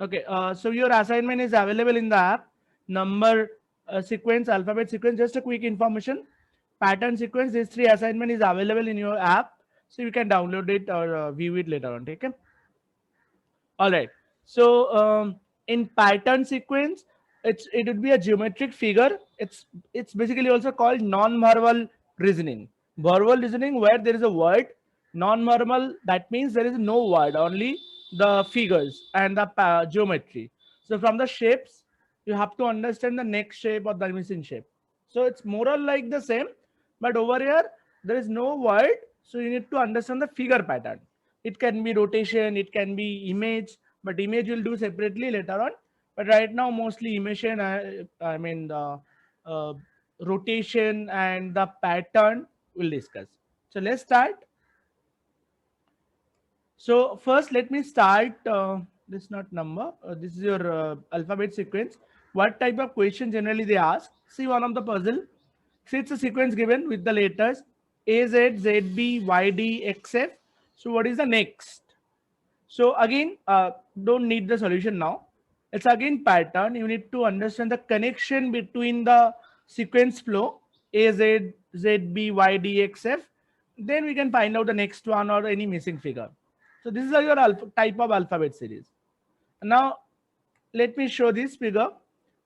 Okay, so your assignment is available in the app. Number, sequence, alphabet sequence. Just a quick information. Pattern sequence. These three assignment is available in your app, so you can download it or view it later on. Okay. All right. So in pattern sequence, it would be a geometric figure. It's basically also called non-verbal reasoning. Verbal reasoning where there is a word. Non-verbal, that means there is no word, only the figures and the geometry. So from the shapes, you have to understand the next shape or the missing shape. So it's more or like the same, but over here there is no word, so you need to understand the figure pattern. It can be rotation, it can be image, but image will do separately later on. But right now mostly image and I mean the uh, rotation and the pattern we'll discuss. So let's start. So first, let me start. This not number. This is your alphabet sequence. What type of question generally they ask? See one of the puzzle. See, it's a sequence given with the letters A Z Z B Y D X F. So what is the next? So again, don't need the solution now. It's again pattern. You need to understand the connection between the sequence flow A Z Z B Y D X F. Then we can find out the next one or any missing figure. So this is your type of alphabet series. Now let me show this figure.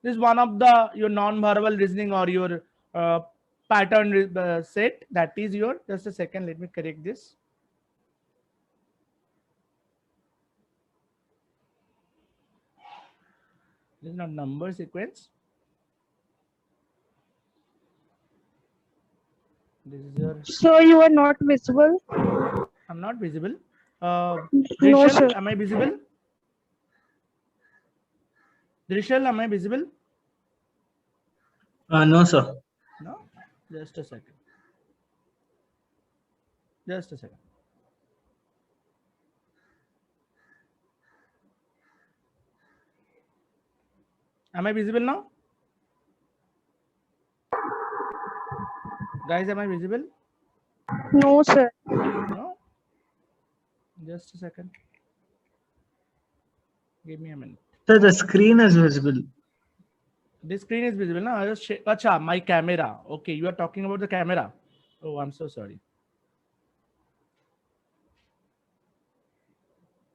This is one of the your non-verbal reasoning or your pattern set. That is your. Just a second. Let me correct this. This is not number sequence. This is your. So you are not visible? I'm not visible. No, Drishal, sir. am I visible? Drishal, am I visible? No, sir. No. Just a second. Just a second. Am I visible now? Guys, am I visible? No, sir. No. Just a second. Give me a minute. Sir, the screen is visible. This screen is visible now. I just Acha, my camera. Okay, you are talking about the camera. Oh, I'm so sorry.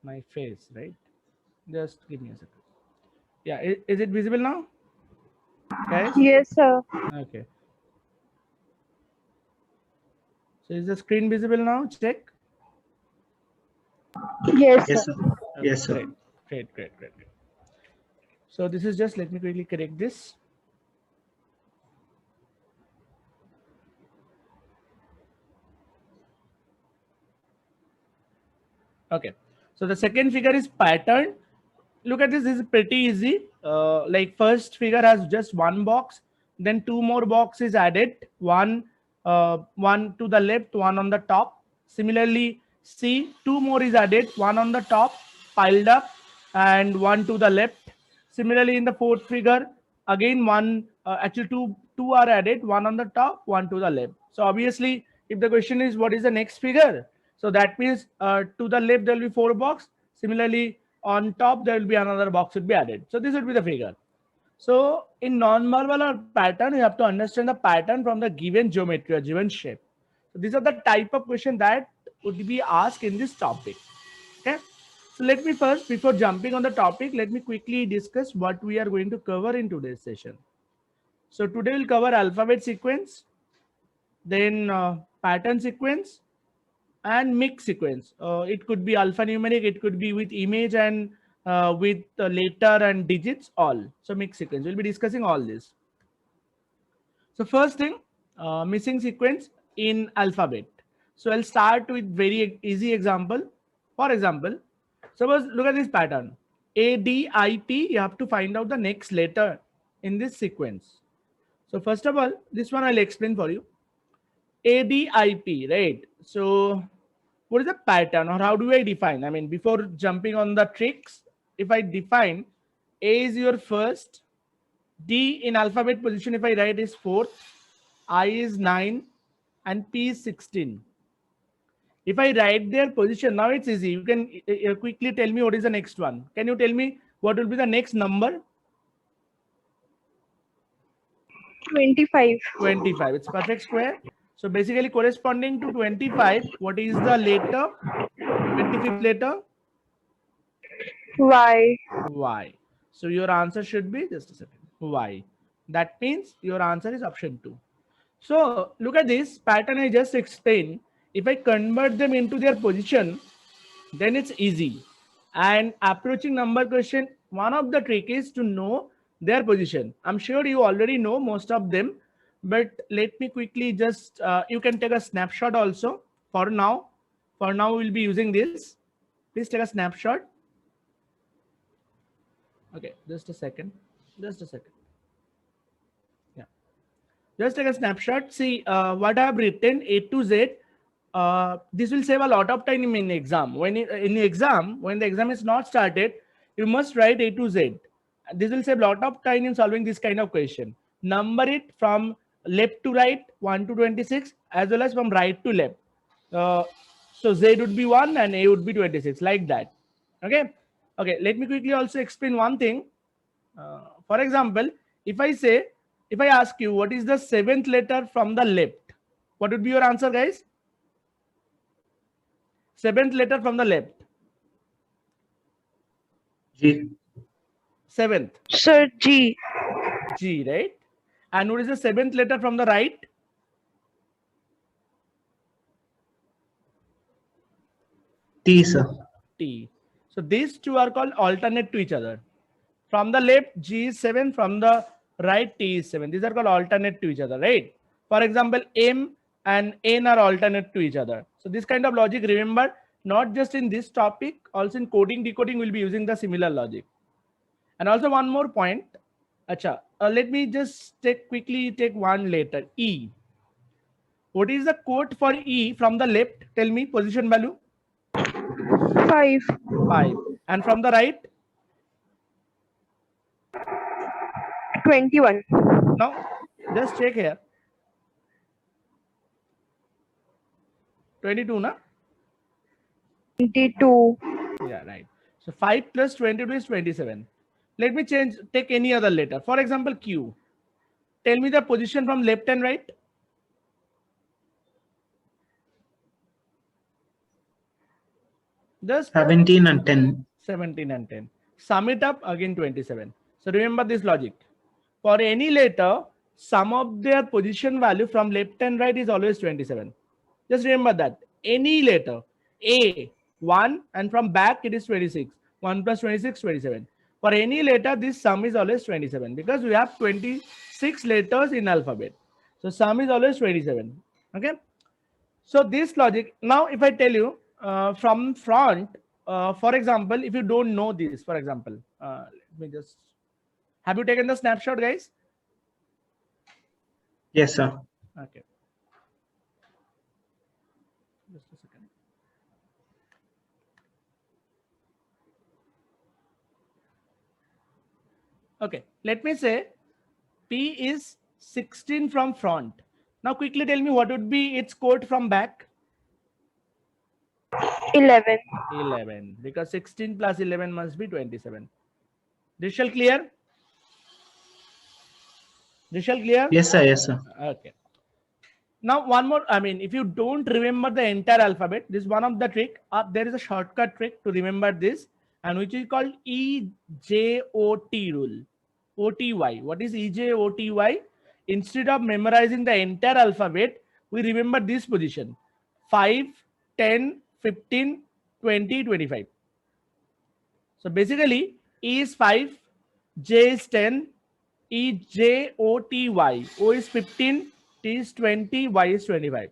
My face, right? Just give me a second. Yeah, is it visible now, guys? Yes, sir. Okay. So is the screen visible now? Check. Yes, Yes, sir. sir. Okay, Yes, sir. great, great, great, great, great. So this is just, let me quickly correct this. Okay. So the second figure is pattern. Look at this. This is pretty easy. Like first figure has just one box, then two more boxes added. One to the left, one on the top. Similarly, see two more is added, one on the top, piled up, and one to the left. Similarly, in the fourth figure, again one actually two are added, one on the top, one to the left. So obviously, if the question is what is the next figure, so that means to the left there will be four box. Similarly, on top there will be another box would be added. So this would be the figure. So in non-verbal or pattern, you have to understand the pattern from the given geometry or given shape. So these are the type of question that would be asked in this topic. Okay. So let me first, before jumping on the topic, let me quickly discuss what we are going to cover in today's session. So today we'll cover alphabet sequence, then pattern sequence, and mix sequence. It could be alphanumeric, it could be with image and with letter and digits, all. So mix sequence. We'll be discussing all this. So first thing, missing sequence in alphabet. So I'll start with very easy example. For example, suppose look at this pattern. A, D, I, P, you have to find out the next letter in this sequence. So first of all, this one I'll explain for you. ADIP, right? So what is the pattern or how do I define? I mean, before jumping on the tricks, if I define A is your first, D in alphabet position, if I write is fourth, I is 9, and P is 16. If I write their position, now it's easy. You can quickly tell me what is the next one. Can you tell me What will be the next number? 25. 25. It's perfect square. So basically corresponding to 25, what is the letter? 25th letter? Y. Y. So your answer should be, just a second, Y. That means your answer is option 2. So look at this pattern I just explained. If I convert them into their position, then it's easy. And approaching number question, one of the trick is to know their position. I'm sure you already know most of them, but let me quickly just, you can take a snapshot also for now. For now, we'll be using this. Please take a snapshot. Okay, just a second. Just a second. Yeah. Just take a snapshot. See what I have written A to Z. This will save a lot of time in exam. When in the exam, when the exam is not started, you must write A to Z. This will save a lot of time in solving this kind of question. Number it from left to right, 1 to 26, as well as from right to left. So Z would be 1 and A would be 26, like that. Okay. Okay. Let me quickly also explain one thing. For example, if I say, if I ask you what is the seventh letter from the left, what would be your answer, guys? Seventh letter from the left. G. Seventh. Sir, G. G, right? And what is the seventh letter from the right? T, sir. T. So these two are called alternate to each other. From the left, G is 7. From the right, T is 7. These are called alternate to each other, right? For example, M and N are alternate to each other. So this kind of logic, remember, not just in this topic, also in coding, decoding, we'll be using the similar logic. And also one more point. Acha, let me just quickly take one letter, E. What is the code for E from the left? Tell me, position value. 5. 5. And from the right? 21. Now, just check here. 22, na? 22. Yeah, right. So 5 plus 22 is 27. Let me take any other letter. For example, Q. Tell me the position from left and right. Just 17 and 10. 17 and 10. Sum it up, again 27. So remember this logic. For any letter, sum of their position value from left and right is always 27. Just remember that. Any letter, A, 1, and from back it is 26. 1 plus 26, 27. For any letter, this sum is always 27 because we have 26 letters in alphabet. So sum is always 27. Okay. So this logic, now if I tell you from front, for example, if you don't know this, for example, let me just, have you taken the snapshot, guys? Yes, sir. Okay. Just a second. Okay, let me say P is 16 from front. Now quickly tell me what would be its code from back? 11. 11, because 16 plus 11 must be 27. This shall clear? This shall clear? Yes, sir. Yes, sir. Okay. Now one more, I mean, if you don't remember the entire alphabet, this is one of the trick. There is a shortcut trick to remember this, and which is called EJOT rule. OTY. What is EJOTY? Instead of memorizing the entire alphabet, we remember this position: 5, 10, 15, 20, 25. So basically, E is 5, J is 10, EJOTY. O is 15, T is 20, Y is 25.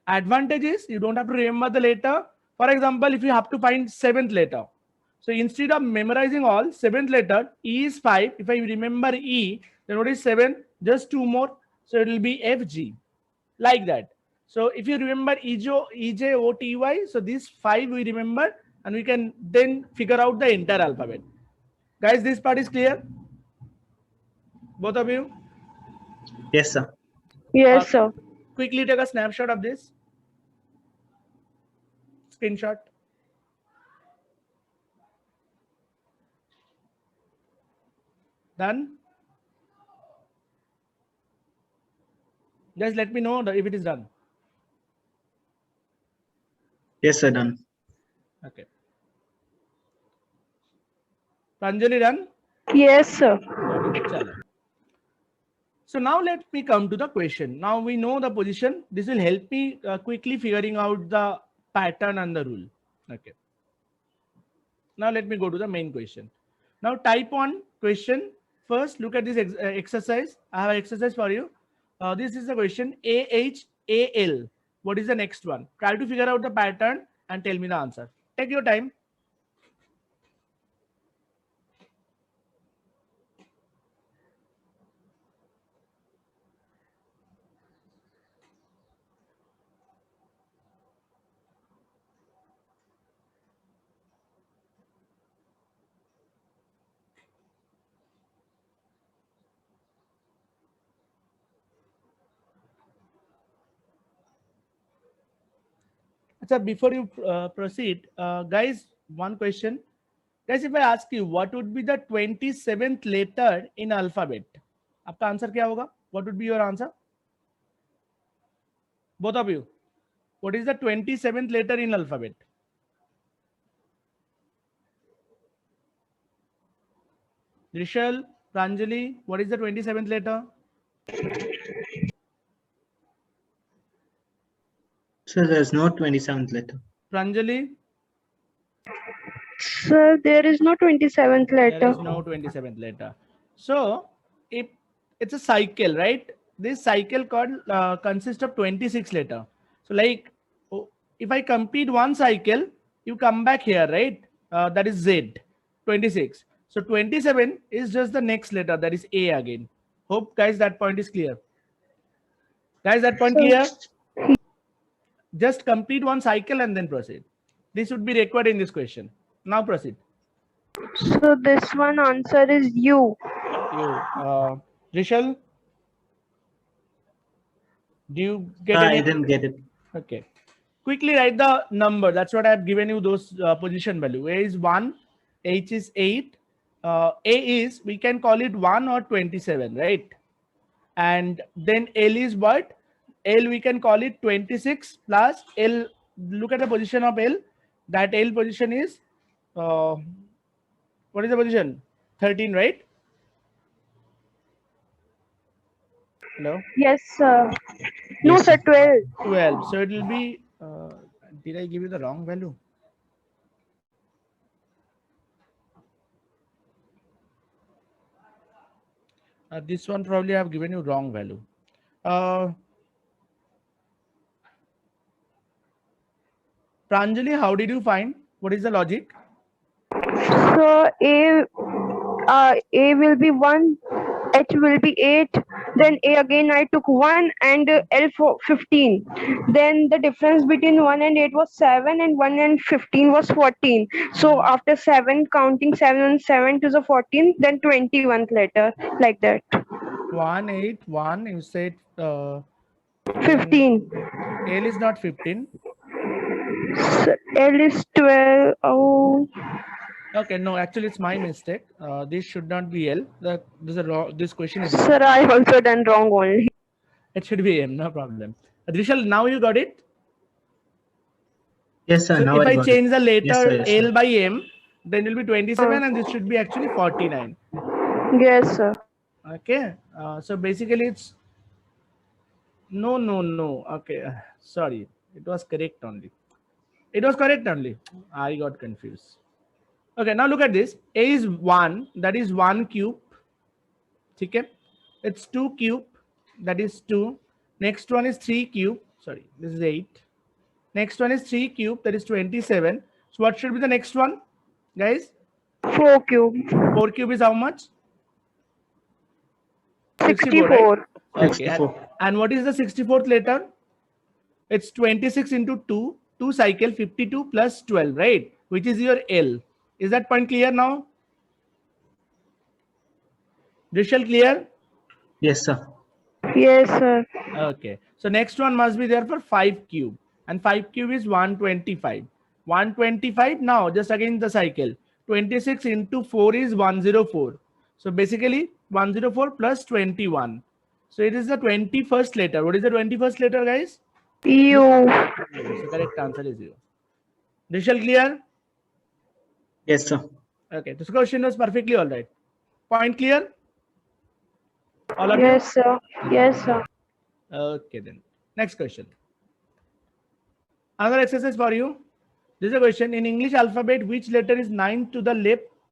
Advantage is you don't have to remember the letter. For example, if you have to find seventh letter, so instead of memorizing all, seventh letter, E is 5. If I remember E, then what is 7? Just 2 more. So it will be FG. Like that. So if you remember EJOTY, so these 5 we remember and we can then figure out the entire alphabet. Guys, this part is clear? Both of you? Yes, sir. Yes, sir. Quickly take a snapshot of this. Screenshot. Done? Just let me know if it is done. Yes, sir. Done. Okay. Pranjali, done? Yes, sir. Okay, chalo. So now let me come to the question. Now we know the position. This will help me quickly figuring out the pattern and the rule. Okay. Now let me go to the main question. Now type 1 question. First, look at this exercise. I have an exercise for you. This is the question AHAL. What is the next one? Try to figure out the pattern and tell me the answer. Take your time. So before you proceed, guys, one question. Guys, if I ask you what would be the 27th letter in alphabet, आपका answer क्या होगा? What would be your answer? Both of you. What is the 27th letter in alphabet? Rishal, Pranjali, what is the 27th letter? Sir, there's no 27th letter. Pranjali? Sir, there is no 27th There letter. is no 27th letter. So, if it's a cycle, right? This cycle called consists of 26 letter. So, like, if I complete one cycle, you come back here, right? That is Z, 26. So, 27 is just the next letter, that is A again. Hope, guys, that point is clear. Guys, that point So, clear? Just complete one cycle and then proceed. This would be required in this question. Now proceed. so this one answer is U. You, Rishal, do you get I any? didn't get it. Okay. Quickly write the number. That's what I have given you those position value. A is 1, H is 8. A is, we can call it 1 or 27, right? And then L is what? L we can call it 26 plus L. Look at the position of L. That L position is, what is the position? 13, right? Hello? Yes, sir. No, Yes, sir, sir. 12. 12. So it will be, did I give you the wrong value? This one probably I have given you wrong value. Pranjali, how did you find? What is the logic? So A will be 1, H will be 8, then A again I took 1 and L for 15. Then the difference between 1 and 8 was 7 and 1 and 15 was 14. So after 7, counting 7 and 7 to the 14, then 21th letter, like that. 1, 8, 1. You said 15. L is not 15. So L is 12. Oh, Okay, no, actually it's my mistake. This should not be L. This question is wrong. sir, I also done wrong only. It should be M, no problem. Drishal, now you got it. Yes, sir. So Now if I I got change it. the Yes, sir. letter Yes, L sir. by M, then it will be 27 and this should be actually 49. Yes, sir. Okay. So basically it's no. Okay. Sorry. It was correct only. It was correct only. I got confused. Okay. Now look at this. A is 1. That is 1 cube. Okay. It's 2 cube. That is 2. Next one is 3 cube. Sorry. This is 8. Next one is 3 cube. That is 27. So what should be the next one? Guys? 4 cube. 4 cube is how much? 64, right? 64. Okay. 64. And what is the 64th letter? It's 26 into 2, 2 cycle 52 plus 12, right? Which is your L. Is that point clear now? Rishal, clear? Yes, sir. Yes, sir. Okay. So next one must be there for 5 cube. And 5 cube is 125. 125 now, just again the cycle. 26 into 4 is 104. So basically 104 plus 21. So it is the 21st letter. What is the 21st letter, guys? U. So correct answer is U. Vishal, clear? Yes, sir. Okay, this question was perfectly all right. Point clear? All of you? Yes, sir. Yes, sir. Okay, then. Next question. Another exercise for you. This is a question. In English alphabet, which letter is ninth to the left